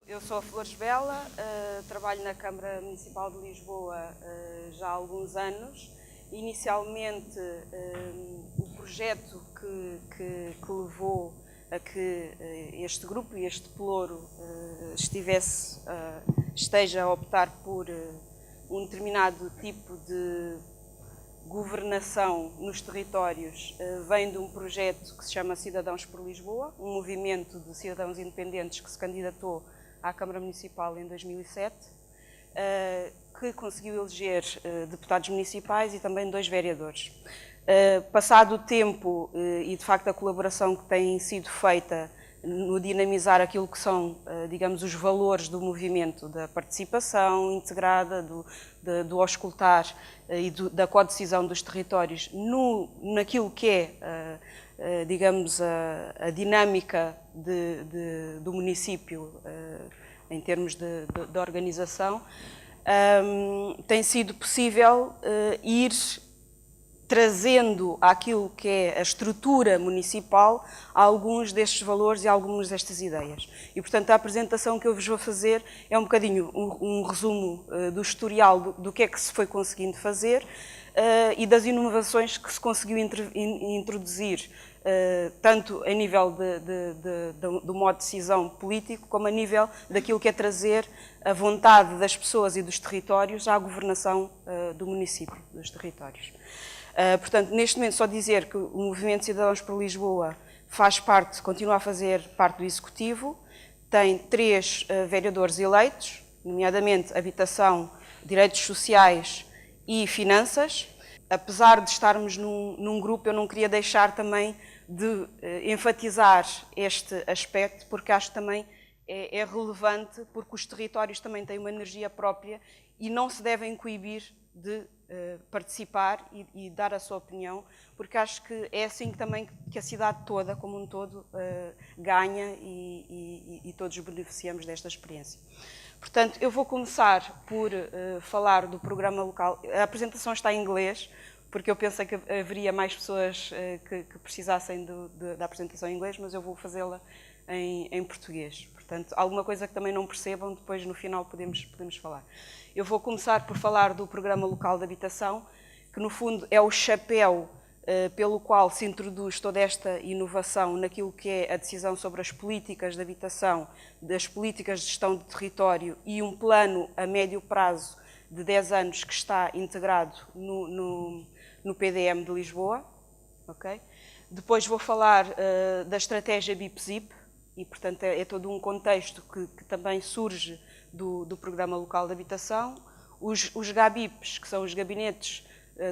Eu sou a Flores Bela, trabalho na Câmara Municipal de Lisboa já há alguns anos. Inicialmente, o projeto que levou a que este grupo e este pelouro esteja a optar por um determinado tipo de governação nos territórios vem de um projeto que se chama Cidadãos por Lisboa, um movimento de cidadãos independentes que se candidatou à Câmara Municipal em 2007, que conseguiu eleger deputados municipais e também 2 vereadores. Passado o tempo e, de facto, a colaboração que tem sido feita no dinamizar aquilo que são, digamos, os valores do movimento, da participação integrada, do auscultar e da codecisão dos territórios naquilo que é, digamos, a dinâmica do município em termos de organização, tem sido possível ir trazendo àquilo que é a estrutura municipal alguns destes valores e algumas destas ideias. E, portanto, a apresentação que eu vos vou fazer é um bocadinho um resumo do historial do que é que se foi conseguindo fazer e das inovações que se conseguiu introduzir, tanto a nível do modo de decisão político, como a nível daquilo que é trazer a vontade das pessoas e dos territórios à governação do município, dos territórios. Portanto, neste momento, só dizer que o Movimento Cidadãos por Lisboa continua a fazer parte do Executivo, tem 3 vereadores eleitos, nomeadamente Habitação, Direitos Sociais e Finanças. Apesar de estarmos num grupo, eu não queria deixar também de enfatizar este aspecto, porque acho que também é relevante, porque os territórios também têm uma energia própria e não se devem coibir de participar e dar a sua opinião, porque acho que é assim também que a cidade toda, como um todo, ganha e todos beneficiamos desta experiência. Portanto, eu vou começar por falar do programa local. A apresentação está em inglês, porque eu pensei que haveria mais pessoas que precisassem da apresentação em inglês, mas eu vou fazê-la em português. Portanto, alguma coisa que também não percebam, depois no final podemos falar. Eu vou começar por falar do Programa Local de Habitação, que no fundo é o chapéu pelo qual se introduz toda esta inovação naquilo que é a decisão sobre as políticas de habitação, das políticas de gestão de território e um plano a médio prazo de 10 anos que está integrado no PDM de Lisboa. Okay? Depois vou falar da estratégia BIP-ZIP, e portanto é todo um contexto que também surge do Programa Local de Habitação. Os GABIPs, que são os Gabinetes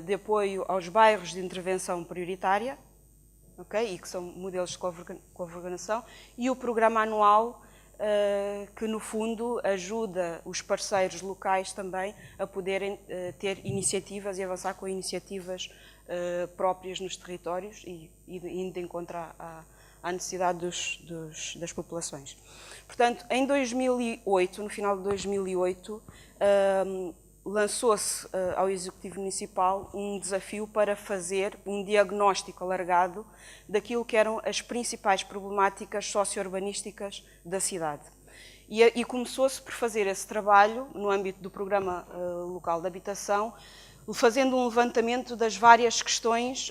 de Apoio aos Bairros de Intervenção Prioritária, okay? E que são modelos de coordenação, e o Programa Anual, que no fundo ajuda os parceiros locais também a poderem ter iniciativas e avançar com iniciativas próprias nos territórios e indo de encontro à necessidade das populações. Portanto, em 2008, no final de 2008, lançou-se ao Executivo Municipal um desafio para fazer um diagnóstico alargado daquilo que eram as principais problemáticas socio-urbanísticas da cidade. E começou-se por fazer esse trabalho no âmbito do Programa Local de Habitação, fazendo um levantamento das várias questões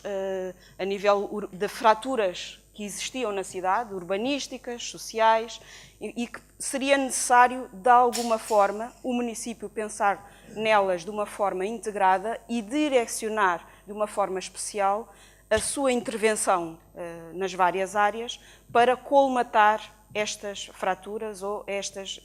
a nível de fraturas que existiam na cidade, urbanísticas, sociais, e que seria necessário, de alguma forma, o município pensar nelas de uma forma integrada e direcionar de uma forma especial a sua intervenção nas várias áreas para colmatar estas fraturas ou estas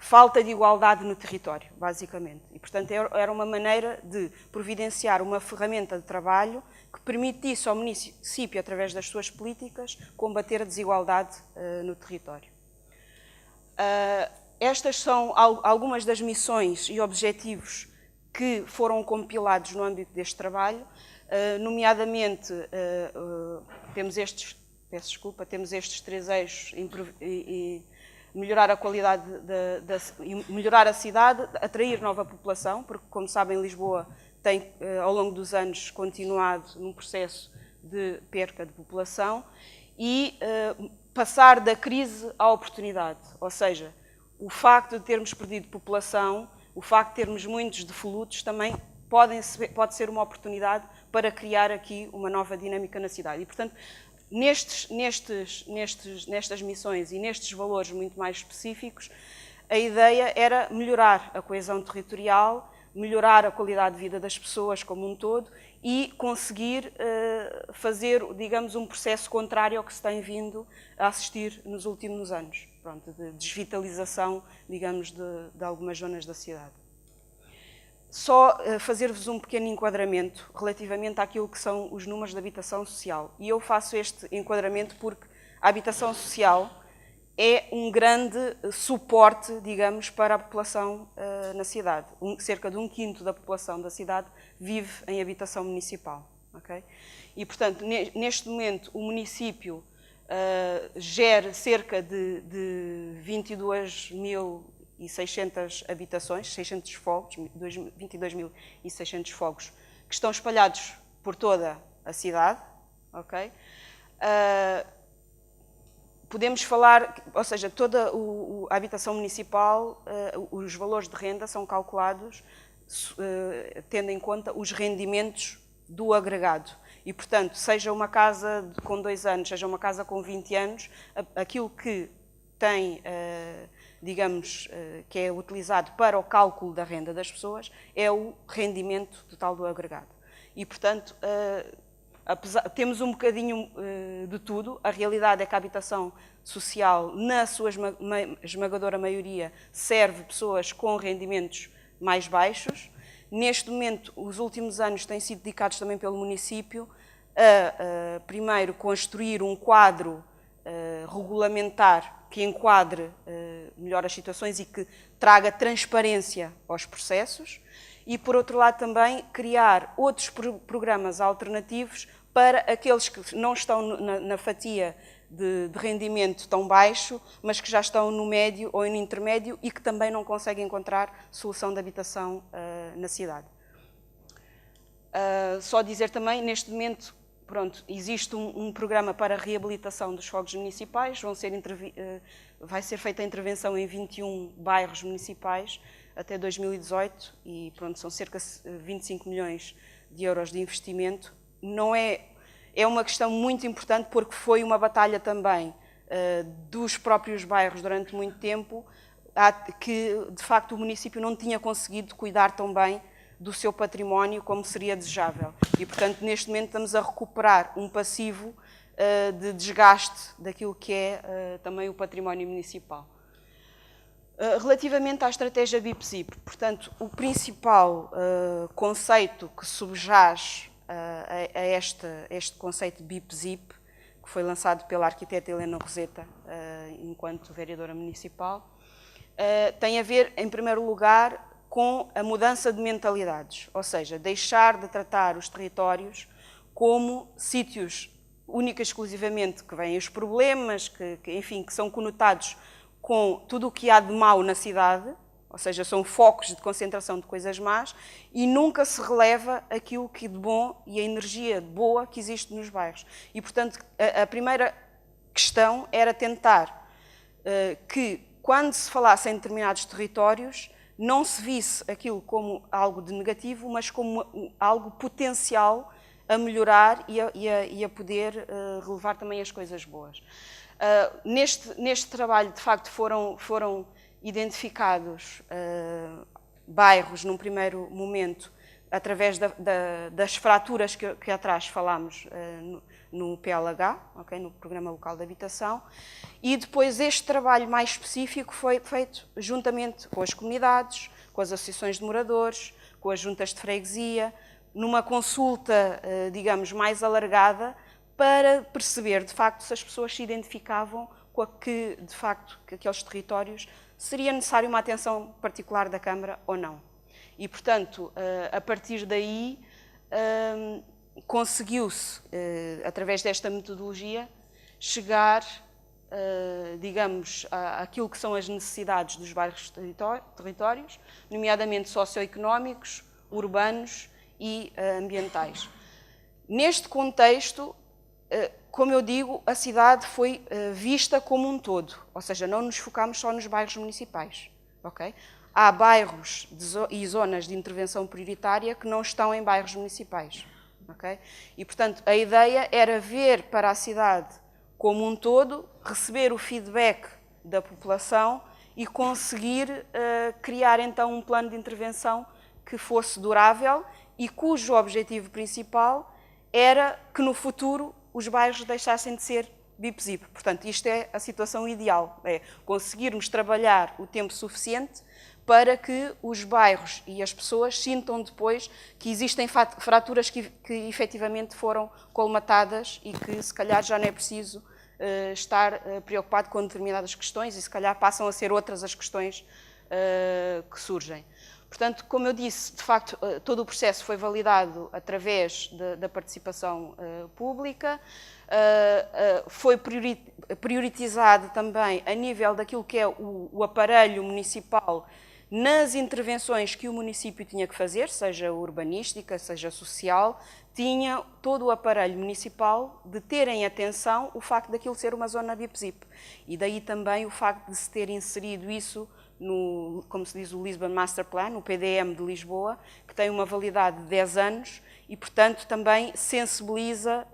falta de igualdade no território, basicamente. E, portanto, era uma maneira de providenciar uma ferramenta de trabalho que permitisse ao município, através das suas políticas, combater a desigualdade no território. Estas são algumas das missões e objetivos que foram compilados no âmbito deste trabalho, nomeadamente temos estes 3 eixos e melhorar a qualidade, melhorar a cidade, atrair nova população, porque, como sabem, Lisboa tem, ao longo dos anos, continuado num processo de perca de população, e passar da crise à oportunidade, ou seja, o facto de termos perdido população, o facto de termos muitos devolutos também pode ser uma oportunidade para criar aqui uma nova dinâmica na cidade. E, portanto, nestas missões e nestes valores muito mais específicos, a ideia era melhorar a coesão territorial, melhorar a qualidade de vida das pessoas como um todo e conseguir fazer, digamos, um processo contrário ao que se tem vindo a assistir nos últimos anos, pronto, de desvitalização, digamos, de algumas zonas da cidade. Só fazer-vos um pequeno enquadramento relativamente àquilo que são os números de habitação social. E eu faço este enquadramento porque a habitação social é um grande suporte, digamos, para a população na cidade. Cerca de 1/5 da população da cidade vive em habitação municipal. Okay? E, portanto, neste momento, o município gera cerca de 22.600 habitações, 600 fogos, 22.600 fogos, que estão espalhados por toda a cidade. Okay? Podemos falar, ou seja, toda a habitação municipal, os valores de renda são calculados tendo em conta os rendimentos do agregado. E, portanto, seja uma casa com 2 anos, seja uma casa com 20 anos, aquilo que tem, digamos, que é utilizado para o cálculo da renda das pessoas é o rendimento total do agregado. E, portanto, temos um bocadinho de tudo. A realidade é que a habitação social, na sua esmagadora maioria, serve pessoas com rendimentos mais baixos. Neste momento, os últimos anos têm sido dedicados também pelo município a primeiro, construir um quadro regulamentar que enquadre melhor as situações e que traga transparência aos processos. E, por outro lado, também criar outros programas alternativos para aqueles que não estão na fatia de rendimento tão baixo, mas que já estão no médio ou no intermédio e que também não conseguem encontrar solução de habitação na cidade. Só dizer também, neste momento, pronto, existe um programa para a reabilitação dos fogos municipais, vai ser feita a intervenção em 21 bairros municipais até 2018 e, pronto, são cerca de 25 milhões de euros de investimento. Não é uma questão muito importante porque foi uma batalha também dos próprios bairros durante muito tempo, que de facto o município não tinha conseguido cuidar tão bem do seu património como seria desejável. E, portanto, neste momento estamos a recuperar um passivo de desgaste daquilo que é também o património municipal. Relativamente à estratégia BIP-ZIP, portanto, o principal conceito que subjaz a este conceito BIP-ZIP, que foi lançado pela arquiteta Helena Roseta enquanto vereadora municipal, tem a ver, em primeiro lugar, com a mudança de mentalidades, ou seja, deixar de tratar os territórios como sítios única e exclusivamente que vêm os problemas, enfim, que são conotados com tudo o que há de mau na cidade, ou seja, são focos de concentração de coisas más, e nunca se releva aquilo que de bom e a energia boa que existe nos bairros. E, portanto, a primeira questão era tentar que, quando se falasse em determinados territórios, não se visse aquilo como algo de negativo, mas como algo potencial a melhorar e a poder relevar também as coisas boas. Neste trabalho, de facto, foram identificados bairros, num primeiro momento, através das fraturas que atrás falámos no PLH, okay, no Programa Local de Habitação, e depois este trabalho mais específico foi feito juntamente com as comunidades, com as associações de moradores, com as juntas de freguesia, numa consulta, digamos, mais alargada, para perceber, de facto, se as pessoas se identificavam com que, de facto, que aqueles territórios seria necessário uma atenção particular da Câmara ou não. E, portanto, a partir daí, conseguiu-se, através desta metodologia, chegar, digamos, àquilo que são as necessidades dos vários territórios, nomeadamente socioeconómicos, urbanos e ambientais. Neste contexto, como eu digo, a cidade foi vista como um todo, ou seja, não nos focamos só nos bairros municipais. Okay? Há bairros e zonas de intervenção prioritária que não estão em bairros municipais. Okay? E, portanto, a ideia era ver para a cidade como um todo, receber o feedback da população e conseguir criar, então, um plano de intervenção que fosse durável e cujo objetivo principal era que, no futuro, os bairros deixassem de ser BIP-ZIP. Portanto, isto é a situação ideal, é conseguirmos trabalhar o tempo suficiente para que os bairros e as pessoas sintam depois que existem fraturas que efetivamente foram colmatadas e que se calhar já não é preciso estar preocupado com determinadas questões e se calhar passam a ser outras as questões que surgem. Portanto, como eu disse, de facto, todo o processo foi validado através da participação pública, foi prioritizado também a nível daquilo que é o aparelho municipal nas intervenções que o município tinha que fazer, seja urbanística, seja social, tinha todo o aparelho municipal de ter em atenção o facto daquilo ser uma zona BIP-ZIP. E daí também o facto de se ter inserido isso no, como se diz, o Lisbon Master Plan, o PDM de Lisboa, que tem uma validade de 10 anos e, portanto, também sensibiliza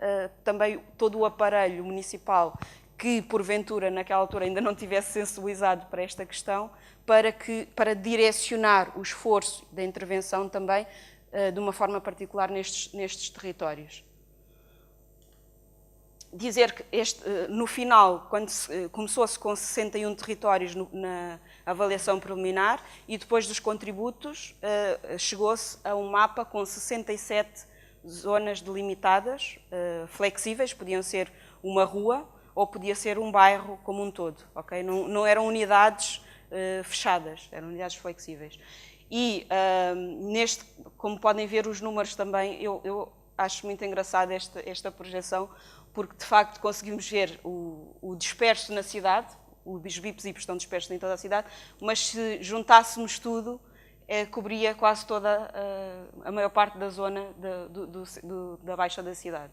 também todo o aparelho municipal que, porventura, naquela altura ainda não tivesse sensibilizado para esta questão, para direcionar o esforço da intervenção também de uma forma particular nestes territórios. Dizer que no final, quando começou-se com 61 territórios na avaliação preliminar e depois dos contributos chegou-se a um mapa com 67 zonas delimitadas, flexíveis, podiam ser uma rua ou podia ser um bairro como um todo, okay? Não eram unidades fechadas, eram unidades flexíveis. E como podem ver os números também, eu acho muito engraçada esta projeção, porque de facto conseguimos ver o disperso na cidade, os BIP-ZIP estão dispersos em toda a cidade, mas se juntássemos tudo, cobria quase toda a maior parte da zona da Baixa da cidade.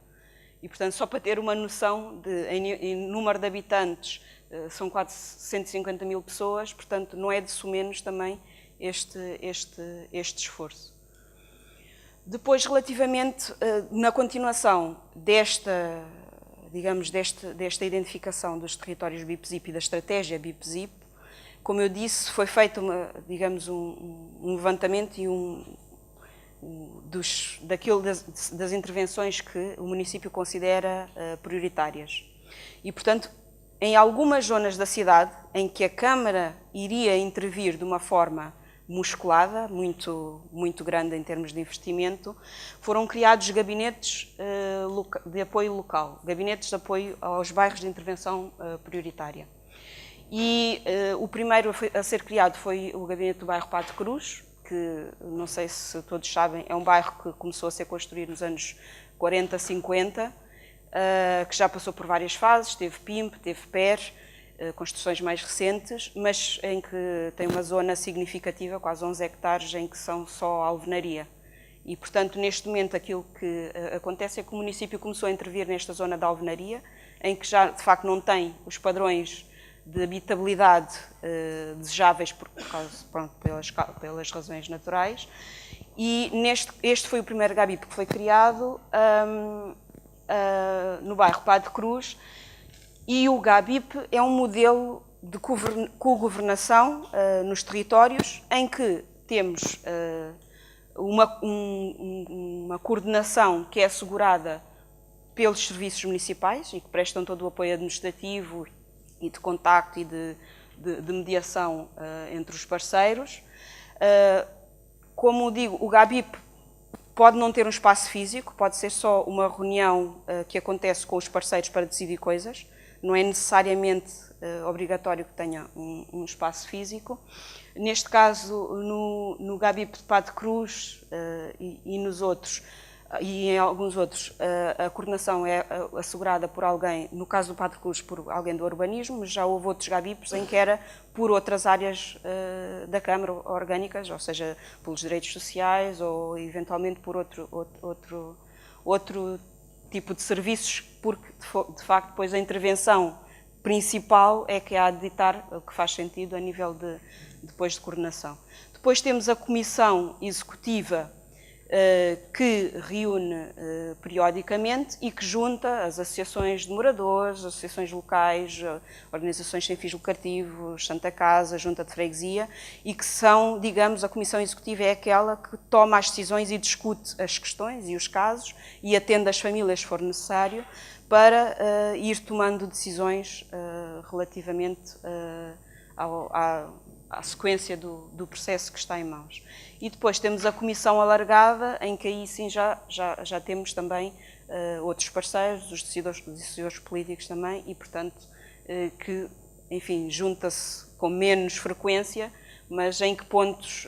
E portanto, só para ter uma noção, em número de habitantes, são quase 150 mil pessoas, portanto não é de sumenos também este esforço. Depois, relativamente, na continuação desta identificação dos territórios BIP-ZIP e da estratégia BIP-ZIP, como eu disse, foi feito um levantamento e das intervenções que o município considera prioritárias. E, portanto, em algumas zonas da cidade em que a Câmara iria intervir de uma forma musculada, muito grande em termos de investimento, foram criados gabinetes de apoio local, gabinetes de apoio aos bairros de intervenção prioritária. E o primeiro a ser criado foi o gabinete do bairro Padre Cruz, que, não sei se todos sabem, é um bairro que começou a ser construído nos anos 40, 50, que já passou por várias fases, teve PIMP, teve PER, construções mais recentes, mas em que tem uma zona significativa, quase 11 hectares, em que são só alvenaria. E, portanto, neste momento aquilo que acontece é que o município começou a intervir nesta zona da alvenaria, em que já, de facto, não tem os padrões de habitabilidade desejáveis pelas razões naturais. E este foi o primeiro GABIP que foi criado no bairro Padre Cruz, e o GABIP é um modelo de cogovernação nos territórios em que temos uma coordenação que é assegurada pelos serviços municipais e que prestam todo o apoio administrativo e de contacto e de mediação entre os parceiros. Como digo, o GABIP pode não ter um espaço físico, pode ser só uma reunião que acontece com os parceiros para decidir coisas, não é necessariamente obrigatório que tenha um espaço físico. Neste caso, no GABIP de Padre Cruz e nos outros, e em alguns outros, a coordenação é assegurada por alguém, no caso do Padre Cruz, por alguém do urbanismo, mas já houve outros GABIPs em que era por outras áreas da Câmara orgânicas, ou seja, pelos direitos sociais ou eventualmente por outro tipo de serviços, porque de facto depois a intervenção principal é que há de ditar o que faz sentido a nível depois de coordenação. Depois temos a Comissão Executiva, que reúne periodicamente e que junta as associações de moradores, associações locais, organizações sem fins lucrativos, Santa Casa, Junta de Freguesia, e que são, digamos, a Comissão Executiva é aquela que toma as decisões e discute as questões e os casos e atende as famílias, se for necessário, para ir tomando decisões relativamente à sequência do processo que está em mãos. E depois temos a comissão alargada, em que aí sim já temos também outros parceiros, os decisores políticos também, e portanto que, enfim, junta-se com menos frequência, mas em que pontos,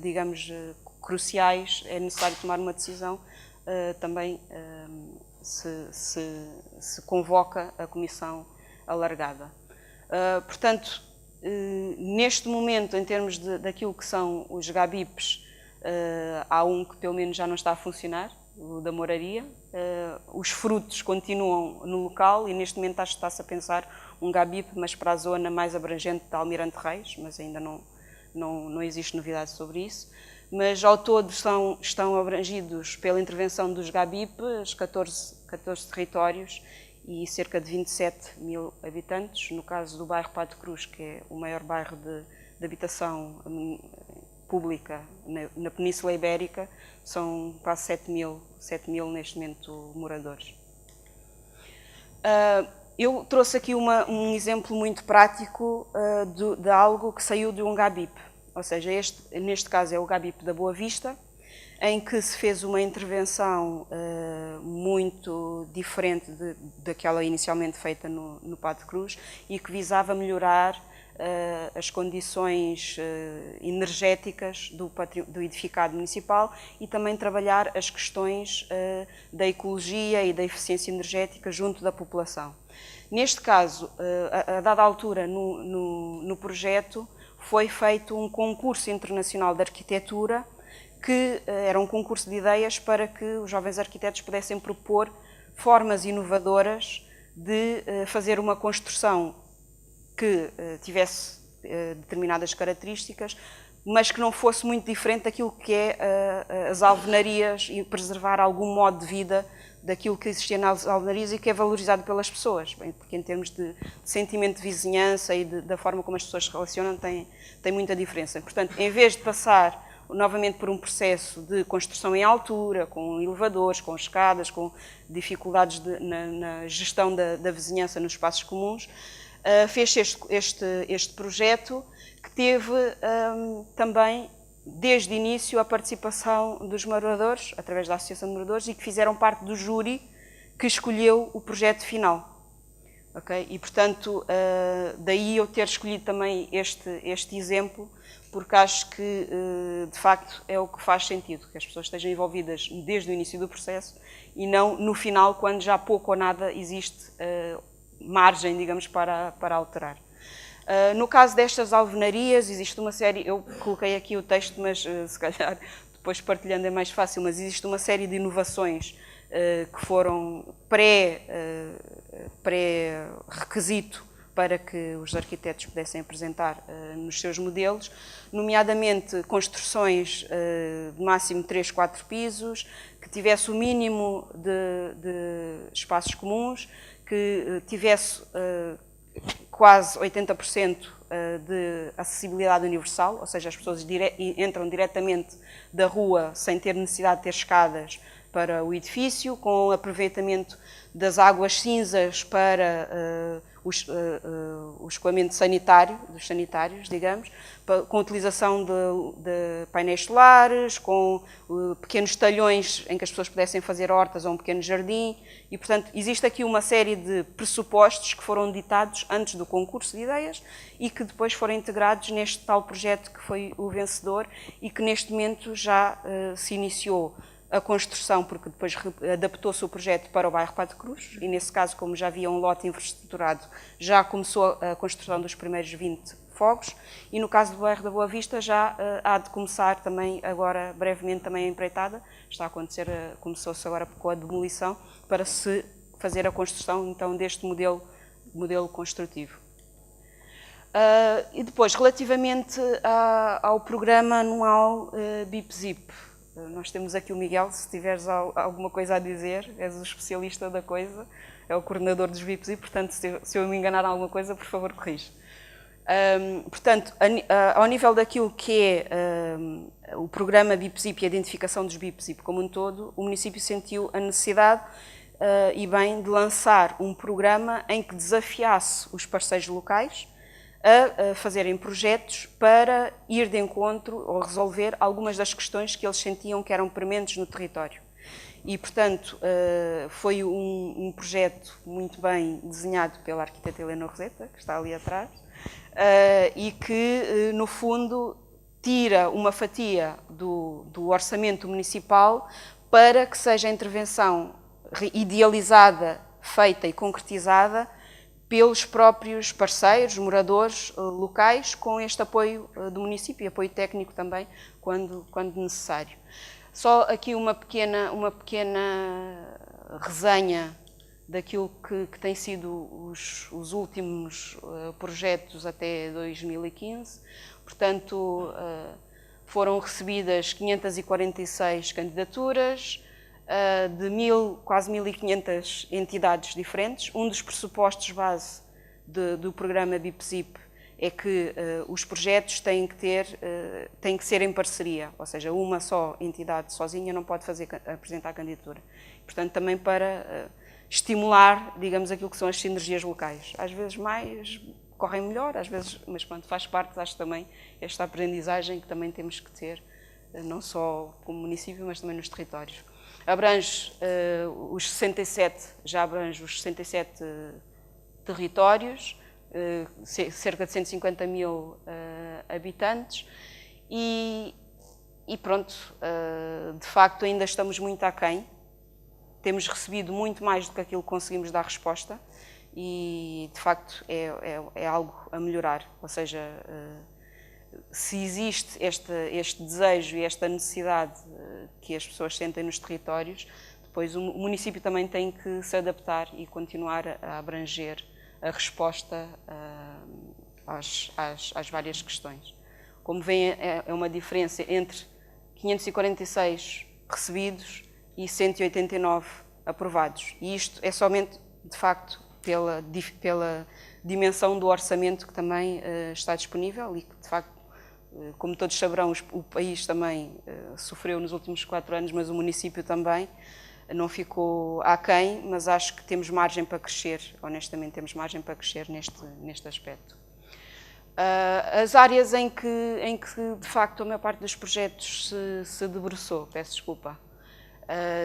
digamos, cruciais é necessário tomar uma decisão, também se convoca a comissão alargada. Portanto, neste momento, em termos daquilo que são os GABIPs, há um que pelo menos já não está a funcionar, o da Moraria. Os frutos continuam no local e neste momento acho que está-se a pensar um GABIP, mas para a zona mais abrangente de Almirante Reis, mas ainda não existe novidade sobre isso. Mas ao todo estão abrangidos pela intervenção dos GABIP, os 14 territórios, e cerca de 27 mil habitantes. No caso do bairro Pato Cruz, que é o maior bairro de habitação pública na Península Ibérica, são quase 7 mil neste momento moradores. Eu trouxe aqui um exemplo muito prático de algo que saiu de um GABIP, ou seja, neste caso é o GABIP da Boa Vista, em que se fez uma intervenção muito diferente daquela inicialmente feita no Pato Cruz e que visava melhorar as condições energéticas do edificado municipal e também trabalhar as questões da ecologia e da eficiência energética junto da população. Neste caso, a dada altura no projeto, foi feito um concurso internacional de arquitetura que era um concurso de ideias para que os jovens arquitetos pudessem propor formas inovadoras de fazer uma construção que tivesse determinadas características, mas que não fosse muito diferente daquilo que é as alvenarias e preservar algum modo de vida daquilo que existia nas alvenarias e que é valorizado pelas pessoas, porque em termos de sentimento de vizinhança e da forma como as pessoas se relacionam tem muita diferença. Portanto, em vez de passar novamente por um processo de construção em altura, com elevadores, com escadas, com dificuldades na gestão da vizinhança nos espaços comuns, fez este projeto que teve também, desde o início, a participação dos moradores, através da Associação de Moradores, e que fizeram parte do júri que escolheu o projeto final. Okay? E, portanto, daí eu ter escolhido também este exemplo, porque acho que, de facto, é o que faz sentido, que as pessoas estejam envolvidas desde o início do processo e não no final, quando já pouco ou nada existe margem, digamos, para alterar. No caso destas alvenarias, existe uma série, eu coloquei aqui o texto, mas se calhar depois partilhando é mais fácil, mas existe uma série de inovações que foram pré-requisito para que os arquitetos pudessem apresentar nos seus modelos, nomeadamente construções de máximo 3, 4 pisos, que tivesse o mínimo de espaços comuns, que tivesse quase 80% de acessibilidade universal, ou seja, as pessoas entram diretamente da rua sem ter necessidade de ter escadas para o edifício, com aproveitamento das águas cinzas para o escoamento sanitário, dos sanitários, digamos, com a utilização de painéis solares, com pequenos talhões em que as pessoas pudessem fazer hortas ou um pequeno jardim, e, portanto, existe aqui uma série de pressupostos que foram ditados antes do concurso de ideias e que depois foram integrados neste tal projeto que foi o vencedor e que neste momento já se iniciou a construção, porque depois adaptou-se o projeto para o bairro Pato Cruz e, nesse caso, como já havia um lote infraestruturado, já começou a construção dos primeiros 20 fogos, e no caso do bairro da Boa Vista já há de começar também agora brevemente também a empreitada, está a acontecer, começou-se agora com a demolição, para se fazer a construção então deste modelo construtivo. E depois, relativamente ao programa anual BIP-ZIP, nós temos aqui o Miguel, se tiveres alguma coisa a dizer, és o especialista da coisa, é o coordenador dos BIP-ZIP, portanto, se eu me enganar em alguma coisa, por favor, corrige. Portanto, ao nível daquilo que é o programa BIP-ZIP e a identificação dos BIP-ZIP como um todo, o município sentiu a necessidade e bem de lançar um programa em que desafiasse os parceiros locais a fazerem projetos para ir de encontro ou resolver algumas das questões que eles sentiam que eram prementes no território. E, portanto, foi um projeto muito bem desenhado pela arquiteta Helena Roseta, que está ali atrás, e que, no fundo, tira uma fatia do orçamento municipal para que seja a intervenção idealizada, feita e concretizada pelos próprios parceiros, moradores locais, com este apoio do município e apoio técnico também, quando necessário. Só aqui uma pequena resenha daquilo que têm sido os últimos projetos até 2015. Portanto, foram recebidas 546 candidaturas, de quase 1.500 entidades diferentes. Um dos pressupostos base do programa BIP-ZIP é que os projetos têm que ser em parceria, ou seja, uma só entidade sozinha não pode apresentar a candidatura. Portanto, também para estimular, digamos, aquilo que são as sinergias locais. Às vezes mais correm melhor, às vezes, mas pronto, faz parte, acho também, esta aprendizagem que também temos que ter, não só como município, mas também nos territórios. Já abrange os 67 territórios, cerca de 150 mil habitantes e pronto, de facto ainda estamos muito aquém, temos recebido muito mais do que aquilo que conseguimos dar resposta e de facto é algo a melhorar, ou seja, se existe este desejo e esta necessidade que as pessoas sentem nos territórios, depois o município também tem que se adaptar e continuar a abranger a resposta às várias questões. Como veem, é uma diferença entre 546 recebidos e 189 aprovados. E isto é somente, de facto, pela dimensão do orçamento que também está disponível e que, de facto, como todos saberão, o país também sofreu nos últimos 4 anos, mas o município também não ficou aquém, mas acho que temos margem para crescer, honestamente temos margem para crescer neste aspecto. As áreas em que de facto a maior parte dos projetos se debruçou, peço desculpa,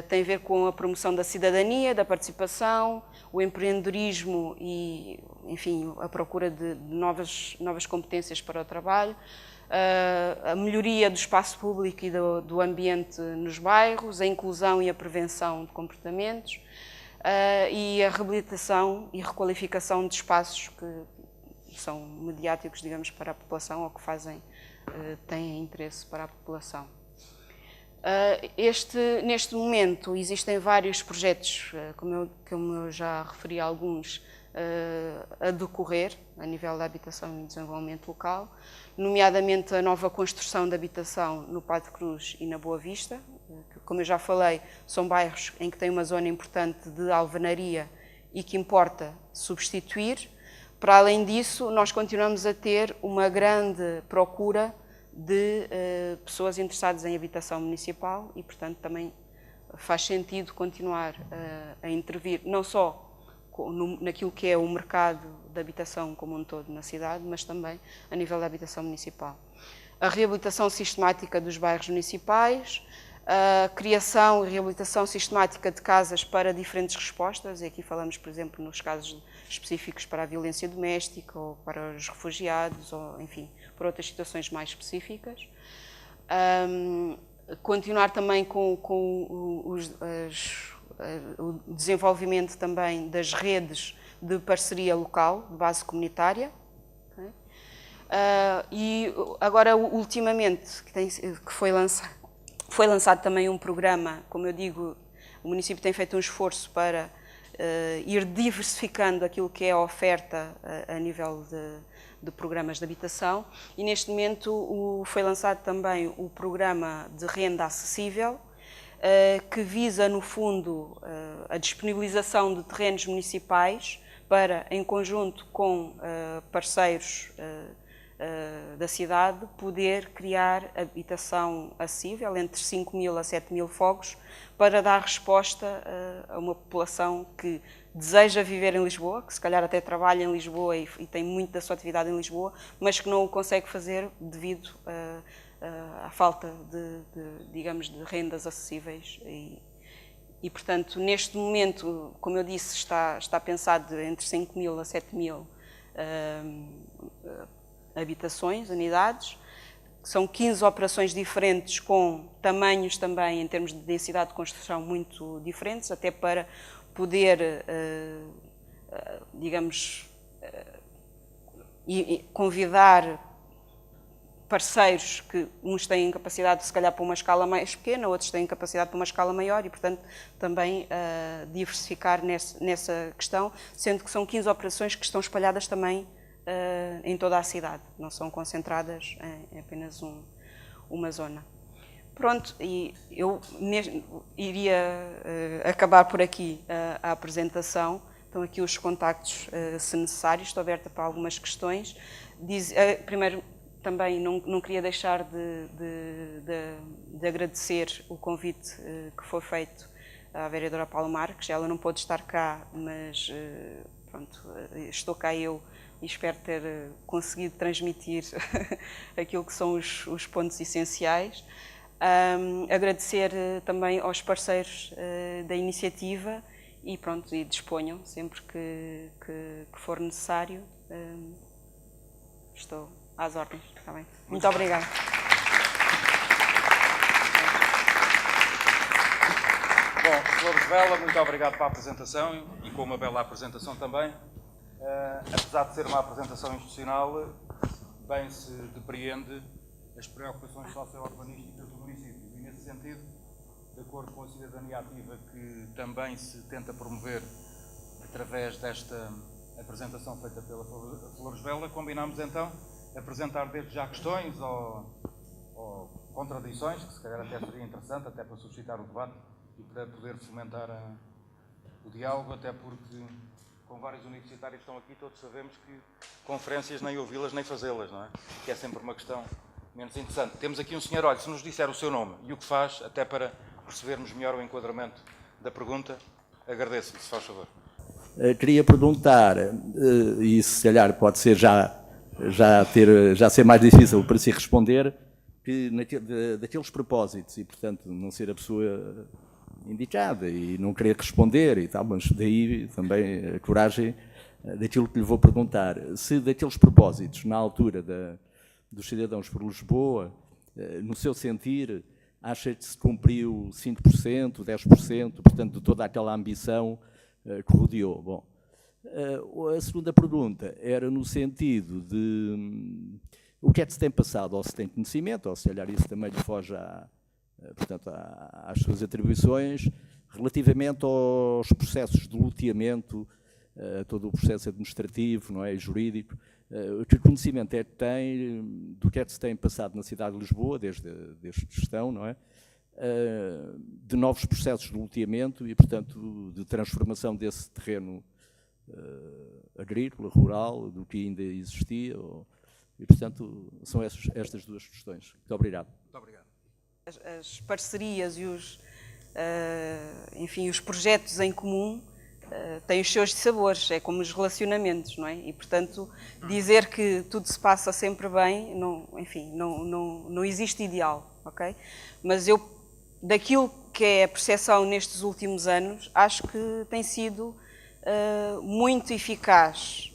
tem a ver com a promoção da cidadania, da participação, o empreendedorismo e, enfim, a procura de novas competências para o trabalho, a melhoria do espaço público e do ambiente nos bairros, a inclusão e a prevenção de comportamentos e a reabilitação e requalificação de espaços que são mediáticos, digamos, para a população ou que têm interesse para a população. Neste momento existem vários projetos, como eu já referi a alguns, a decorrer a nível da habitação e desenvolvimento local, nomeadamente a nova construção de habitação no Pato Cruz e na Boa Vista, que, como eu já falei, são bairros em que tem uma zona importante de alvenaria e que importa substituir. Para além disso, nós continuamos a ter uma grande procura de pessoas interessadas em habitação municipal e, portanto, também faz sentido continuar a intervir, não só naquilo que é o mercado de habitação como um todo na cidade, mas também a nível da habitação municipal. A reabilitação sistemática dos bairros municipais, a criação e reabilitação sistemática de casas para diferentes respostas, e aqui falamos, por exemplo, nos casos específicos para a violência doméstica ou para os refugiados, ou, enfim, para outras situações mais específicas. Continuar também com o desenvolvimento também das redes de parceria local, de base comunitária. Okay? E agora, ultimamente, que foi lançado também um programa, como eu digo, o município tem feito um esforço para ir diversificando aquilo que é a oferta a nível de programas de habitação, e neste momento foi lançado também o programa de renda acessível, que visa, no fundo, a disponibilização de terrenos municipais para, em conjunto com parceiros da cidade, poder criar habitação acessível, entre 5.000 a 7.000 fogos, para dar resposta a uma população que deseja viver em Lisboa, que se calhar até trabalha em Lisboa e tem muito da sua atividade em Lisboa, mas que não o consegue fazer devido à falta digamos, de rendas acessíveis. E, portanto, neste momento, como eu disse, está pensado entre 5.000 a 7.000 habitações, unidades. São 15 operações diferentes, com tamanhos também, em termos de densidade de construção, muito diferentes, até para poder, digamos, convidar parceiros que uns têm capacidade, se calhar, para uma escala mais pequena, outros têm capacidade para uma escala maior, e, portanto, também diversificar nessa questão, sendo que são 15 operações que estão espalhadas também em toda a cidade, não são concentradas em apenas uma zona. Pronto, e eu iria acabar por aqui a apresentação. Estão aqui os contactos, se necessário, estou aberta para algumas questões. Primeiro, também não queria deixar de agradecer o convite que foi feito à vereadora Paula Marques. Ela não pôde estar cá, mas pronto, estou cá eu e espero ter conseguido transmitir aquilo que são os pontos essenciais. Agradecer também aos parceiros da iniciativa e pronto, e disponham sempre que for necessário. Estou às ordens, está bem? Muito obrigada. Bom, Flores Bela, muito obrigado pela apresentação e com uma bela apresentação também. Apesar de ser uma apresentação institucional, bem se depreende as preocupações socio-urbanísticas do município. E, nesse sentido, de acordo com a cidadania ativa que também se tenta promover através desta apresentação feita pela Flores Bela, combinámos então apresentar desde já questões ou contradições, que se calhar até seria interessante, até para suscitar o debate e para poder fomentar o diálogo, até porque com vários universitários que estão aqui, todos sabemos que conferências nem ouvi-las nem fazê-las, não é? Que é sempre uma questão menos interessante. Temos aqui um senhor, olha, se nos disser o seu nome e o que faz, até para percebermos melhor o enquadramento da pergunta, agradeço-lhe, se faz favor. Queria perguntar, e se calhar pode ser já ser mais difícil para si responder, que daqueles propósitos, e portanto não ser a pessoa indicada e não querer responder e tal, mas daí também a coragem daquilo que lhe vou perguntar. Se daqueles propósitos, na altura dos cidadãos por Lisboa, no seu sentir, acha que se cumpriu 5%, 10%, portanto, de toda aquela ambição que rodeou? Bom, a segunda pergunta era no sentido de o que é que se tem passado, ou se tem conhecimento, ou se calhar isso também lhe foge portanto, às suas atribuições, relativamente aos processos de loteamento, todo o processo administrativo, não é, jurídico. Que conhecimento é que tem do que é que se tem passado na cidade de Lisboa, desde gestão, não é? De novos processos de loteamento e, portanto, de transformação desse terreno agrícola, rural, do que ainda existia. E, portanto, são estas duas questões. Muito obrigado. Muito obrigado. As parcerias e os projetos em comum têm os seus sabores, é como os relacionamentos, não é? E, portanto, dizer que tudo se passa sempre bem, não existe ideal, ok? Mas daquilo que é a percepção nestes últimos anos, acho que tem sido muito eficaz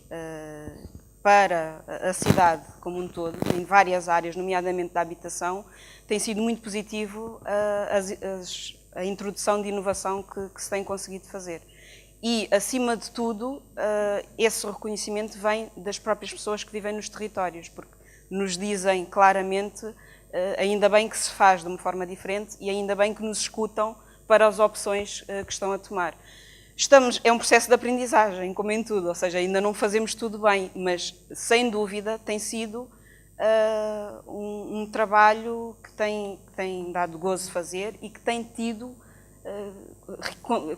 para a cidade como um todo, em várias áreas, nomeadamente da habitação, tem sido muito positivo a introdução de inovação que se tem conseguido fazer. E, acima de tudo, esse reconhecimento vem das próprias pessoas que vivem nos territórios, porque nos dizem claramente ainda bem que se faz de uma forma diferente e ainda bem que nos escutam para as opções que estão a tomar. É um processo de aprendizagem, como em tudo, ou seja, ainda não fazemos tudo bem, mas sem dúvida tem sido um trabalho que tem dado gozo de fazer e que tem tido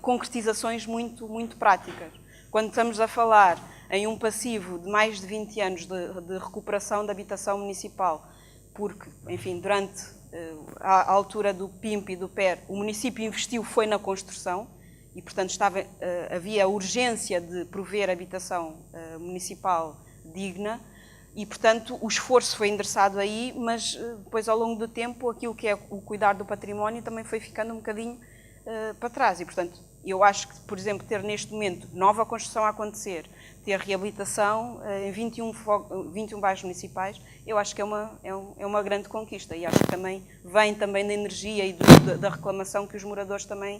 concretizações muito práticas. Quando estamos a falar em um passivo de mais de 20 anos de recuperação da habitação municipal, porque, enfim, durante a altura do PIMP e do PER, o município investiu foi na construção e, portanto, havia a urgência de prover habitação municipal digna e, portanto, o esforço foi endereçado aí, mas depois, ao longo do tempo, aquilo que é o cuidar do património também foi ficando um bocadinho para trás e, portanto, eu acho que, por exemplo, ter neste momento nova construção a acontecer, ter reabilitação em 21 bairros municipais, eu acho que é uma grande conquista e acho que também vem também da energia e da reclamação que os moradores também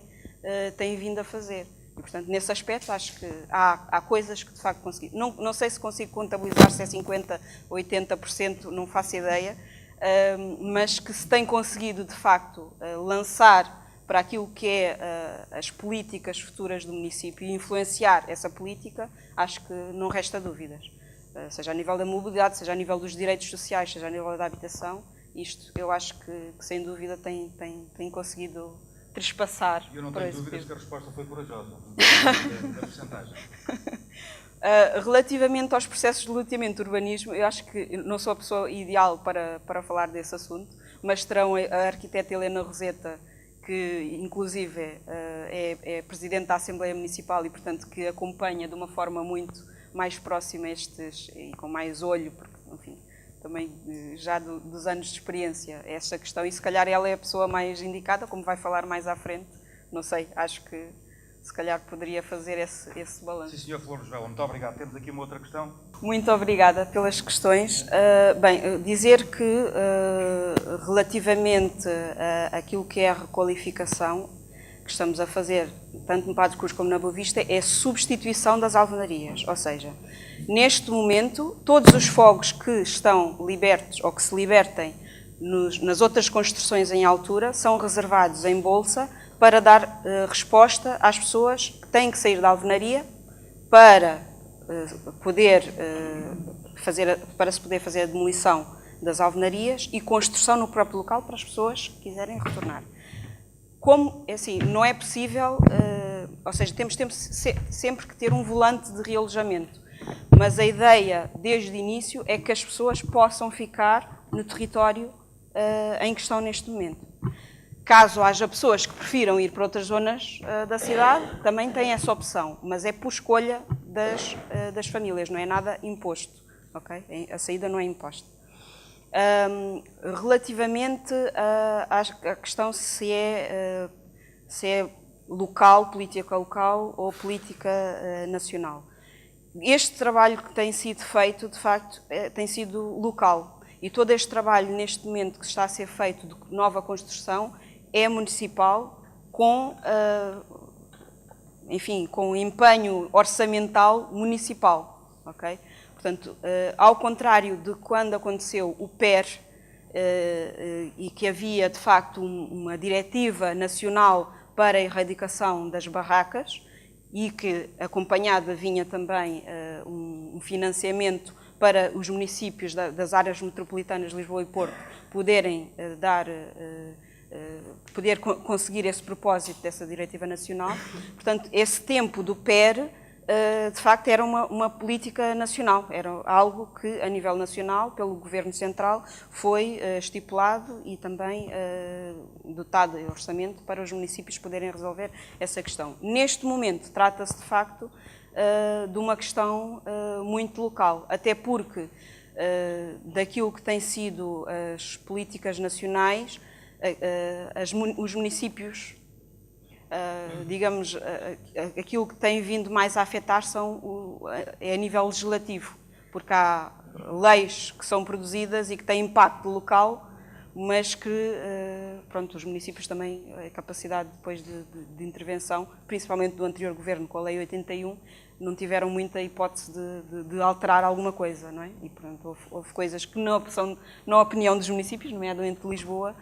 têm vindo a fazer. E, portanto, nesse aspecto, acho que há coisas que, de facto, consegui. Não sei se consigo contabilizar se é 50% ou 80%, não faço ideia, mas que se tem conseguido, de facto, lançar para aquilo que é as políticas futuras do município e influenciar essa política, acho que não resta dúvidas. Seja a nível da mobilidade, seja a nível dos direitos sociais, seja a nível da habitação, isto eu acho que sem dúvida tem conseguido trespassar. Eu não tenho dúvidas que a resposta foi corajosa, da porcentagem. Relativamente aos processos de loteamento de urbanismo, eu acho que não sou a pessoa ideal para falar desse assunto, mas terão a arquiteta Helena Roseta, que inclusive é Presidente da Assembleia Municipal e, portanto, que acompanha de uma forma muito mais próxima e com mais olho, porque, enfim, também já dos anos de experiência esta questão, e se calhar ela é a pessoa mais indicada, como vai falar mais à frente, não sei, acho que se calhar poderia fazer esse balanço. Sim, Sr. Flores Vela, muito obrigado. Temos aqui uma outra questão. Muito obrigada pelas questões. Bem, dizer que relativamente àquilo que é a requalificação que estamos a fazer, tanto no Padre Cruz como na Boa Vista, é a substituição das alvenarias, ou seja, neste momento, todos os fogos que estão libertos ou que se libertem nas outras construções em altura são reservados em bolsa para dar resposta às pessoas que têm que sair da alvenaria para se poder fazer a demolição das alvenarias e construção no próprio local para as pessoas que quiserem retornar. Como, assim, não é possível, ou seja, temos sempre que ter um volante de realojamento, mas a ideia, desde o início, é que as pessoas possam ficar no território em que estão neste momento. Caso haja pessoas que prefiram ir para outras zonas da cidade, também têm essa opção, mas é por escolha das famílias, não é nada imposto, ok? A saída não é imposta. Relativamente à questão se é local, política local ou política nacional. Este trabalho que tem sido feito, de facto, tem sido local. E todo este trabalho, neste momento, que está a ser feito de nova construção, é municipal, enfim, com empenho orçamental municipal, ok? Portanto, ao contrário de quando aconteceu o PER e que havia, de facto, uma diretiva nacional para a erradicação das barracas e que acompanhada vinha também um financiamento para os municípios das áreas metropolitanas de Lisboa e Porto poderem poder conseguir esse propósito dessa diretiva nacional. Portanto, esse tempo do PER, de facto, era uma política nacional, era algo que, a nível nacional, pelo Governo Central, foi estipulado e também dotado de orçamento para os municípios poderem resolver essa questão. Neste momento, trata-se, de facto, de uma questão muito local, até porque daquilo que têm sido as políticas nacionais, os municípios, digamos, aquilo que tem vindo mais a afetar é a nível legislativo, porque há leis que são produzidas e que têm impacto local, mas que, pronto, os municípios também, a capacidade depois de intervenção, principalmente do anterior governo com a Lei 81, não tiveram muita hipótese de alterar alguma coisa, não é? E, pronto, houve coisas que, na opinião dos municípios, nomeadamente de Lisboa,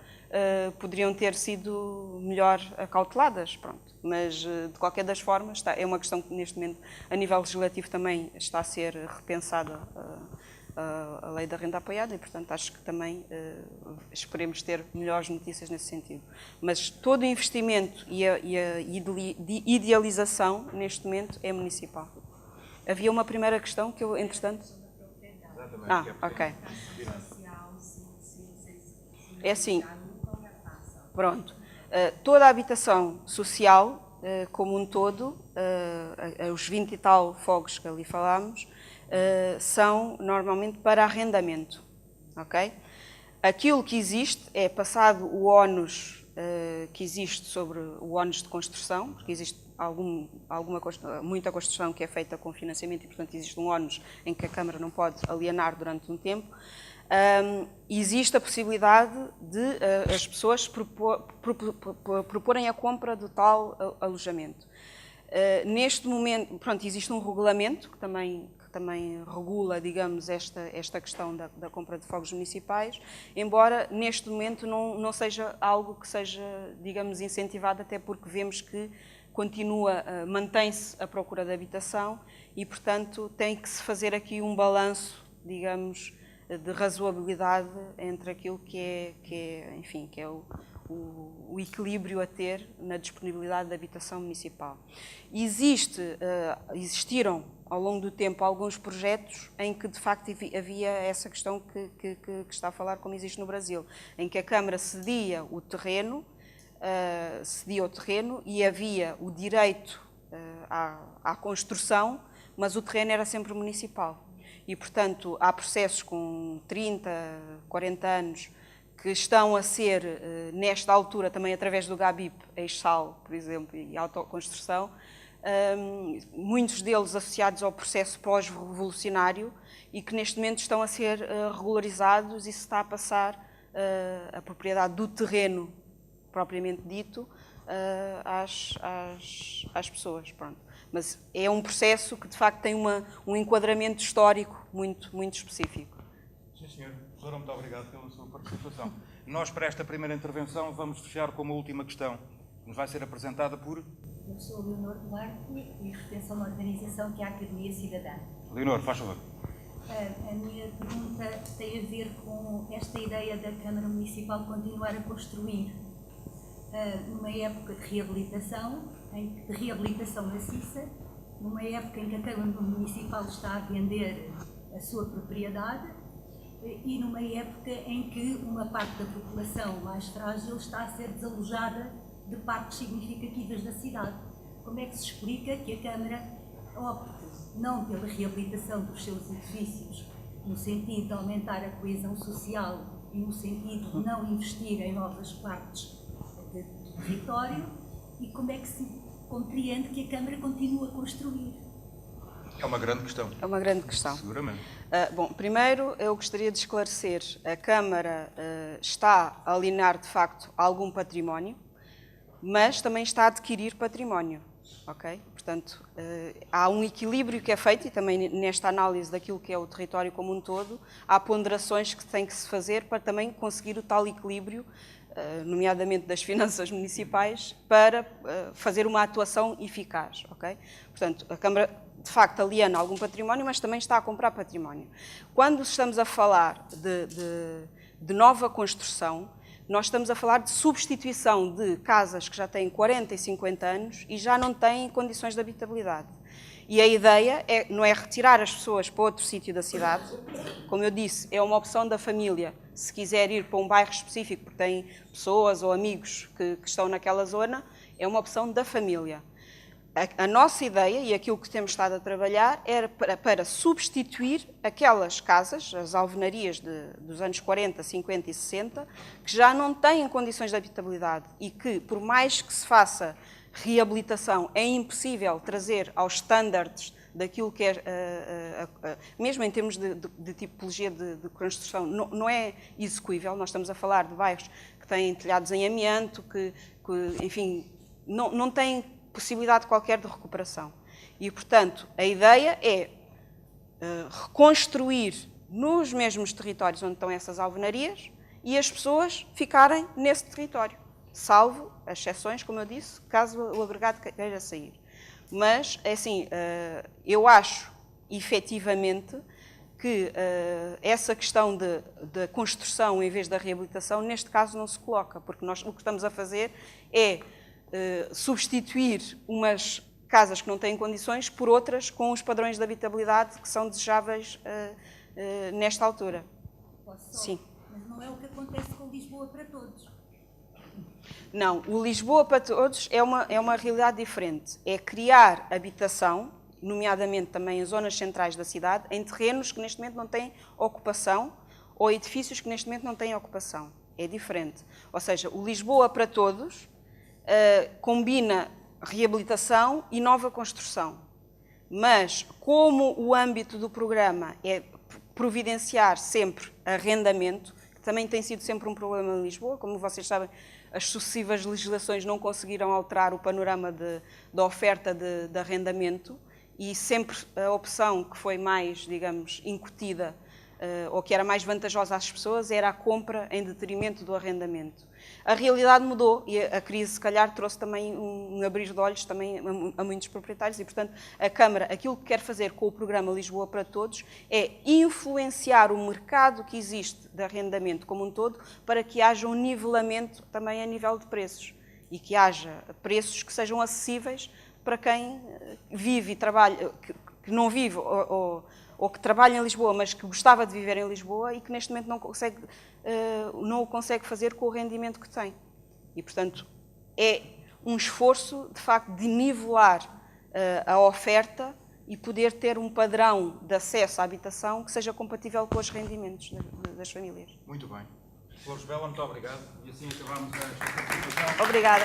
poderiam ter sido melhor acauteladas, pronto. Mas, de qualquer das formas, é uma questão que, neste momento, a nível legislativo também está a ser repensada a lei da renda apoiada e, portanto, acho que também esperemos ter melhores notícias nesse sentido. Mas todo o investimento e a idealização, neste momento, é municipal. Havia uma primeira questão que eu, entretanto... Ok. É assim, pronto. Toda a habitação social, como um todo, os 20 e tal fogos que ali falámos, são normalmente para arrendamento, ok? Aquilo que existe é passado o ónus que existe sobre o ónus de construção, porque existe muita construção que é feita com financiamento e, portanto, existe um ónus em que a Câmara não pode alienar durante um tempo. Existe a possibilidade de as pessoas proporem a compra de tal alojamento. Neste momento, pronto, existe um regulamento que também regula, digamos, esta questão da compra de fogos municipais, embora neste momento não seja algo que seja, digamos, incentivado, até porque vemos que mantém-se a procura de habitação e, portanto, tem que se fazer aqui um balanço, digamos, de razoabilidade entre aquilo que é o equilíbrio a ter na disponibilidade de habitação municipal. Existiram ao longo do tempo alguns projetos em que de facto havia essa questão que está a falar, como existe no Brasil, em que a Câmara cedia o terreno e havia o direito à construção, mas o terreno era sempre municipal. E, portanto, há processos com 30, 40 anos que estão a ser, nesta altura, também através do GABIP, Eixal, por exemplo, e autoconstrução, muitos deles associados ao processo pós-revolucionário e que neste momento estão a ser regularizados e se está a passar a propriedade do terreno, propriamente dito, às pessoas. Pronto. Mas é um processo que, de facto, tem um enquadramento histórico muito específico. Sim, senhor. Professora, muito obrigado pela sua participação. Nós, para esta primeira intervenção, vamos fechar com uma última questão, que nos vai ser apresentada por... Eu sou Leonor Duarte e pertenço a uma organização que é a Academia Cidadã. Leonor, faz favor. A minha pergunta tem a ver com esta ideia da Câmara Municipal continuar a construir numa época de reabilitação maciça, numa época em que a Câmara Municipal está a vender a sua propriedade e numa época em que uma parte da população mais frágil está a ser desalojada de partes significativas da cidade. Como é que se explica que a Câmara opte não pela reabilitação dos seus edifícios, no sentido de aumentar a coesão social e no sentido de não investir em novas partes do território, e como é que se compreende que a Câmara continua a construir? É uma grande questão. É uma grande questão. Seguramente. Bom, primeiro eu gostaria de esclarecer, a Câmara está a alienar de facto algum património, mas também está a adquirir património, ok? Portanto, há um equilíbrio que é feito e também nesta análise daquilo que é o território como um todo, há ponderações que têm que se fazer para também conseguir o tal equilíbrio, nomeadamente das finanças municipais, para fazer uma atuação eficaz, ok? Portanto, a Câmara de facto aliena algum património, mas também está a comprar património. Quando estamos a falar de nova construção, nós estamos a falar de substituição de casas que já têm 40 e 50 anos e já não têm condições de habitabilidade. E a ideia não é retirar as pessoas para outro sítio da cidade. Como eu disse, é uma opção da família. Se quiser ir para um bairro específico, porque tem pessoas ou amigos que estão naquela zona, é uma opção da família. A nossa ideia, e aquilo que temos estado a trabalhar, era para substituir aquelas casas, as alvenarias dos anos 40, 50 e 60, que já não têm condições de habitabilidade e que, por mais que se faça reabilitação, é impossível trazer aos estándares daquilo que é, mesmo em termos de tipologia de construção, não é execuível. Nós estamos a falar de bairros que têm telhados em amianto, enfim, não têm possibilidade qualquer de recuperação. E, portanto, a ideia é reconstruir nos mesmos territórios onde estão essas alvenarias e as pessoas ficarem nesse território, salvo as exceções, como eu disse, caso o agregado queira sair. Mas, é assim, eu acho, efetivamente, que essa questão da construção em vez da reabilitação, neste caso, não se coloca, porque nós o que estamos a fazer é substituir umas casas que não têm condições por outras com os padrões de habitabilidade que são desejáveis nesta altura. Posso só? Sim. Mas não é o que acontece com Lisboa para todos. Não, o Lisboa para todos é uma realidade diferente. É criar habitação, nomeadamente também em zonas centrais da cidade, em terrenos que neste momento não têm ocupação ou edifícios que neste momento não têm ocupação. É diferente. Ou seja, o Lisboa para todos combina reabilitação e nova construção. Mas, como o âmbito do programa é providenciar sempre arrendamento, que também tem sido sempre um problema em Lisboa, como vocês sabem, as sucessivas legislações não conseguiram alterar o panorama da oferta de arrendamento e sempre a opção que foi mais, digamos, incutida ou que era mais vantajosa às pessoas era a compra em detrimento do arrendamento. A realidade mudou e a crise, se calhar, trouxe também um abrir de olhos também a muitos proprietários e, portanto, a Câmara, aquilo que quer fazer com o programa Lisboa para Todos é influenciar o mercado que existe de arrendamento como um todo para que haja um nivelamento também a nível de preços e que haja preços que sejam acessíveis para quem vive e trabalha, que não vive ou que trabalha em Lisboa, mas que gostava de viver em Lisboa e que neste momento não o consegue fazer com o rendimento que tem. E, portanto, é um esforço, de facto, de nivelar a oferta e poder ter um padrão de acesso à habitação que seja compatível com os rendimentos das famílias. Muito bem. Flores Bela, muito obrigado. E assim acabamos esta participação. Obrigada.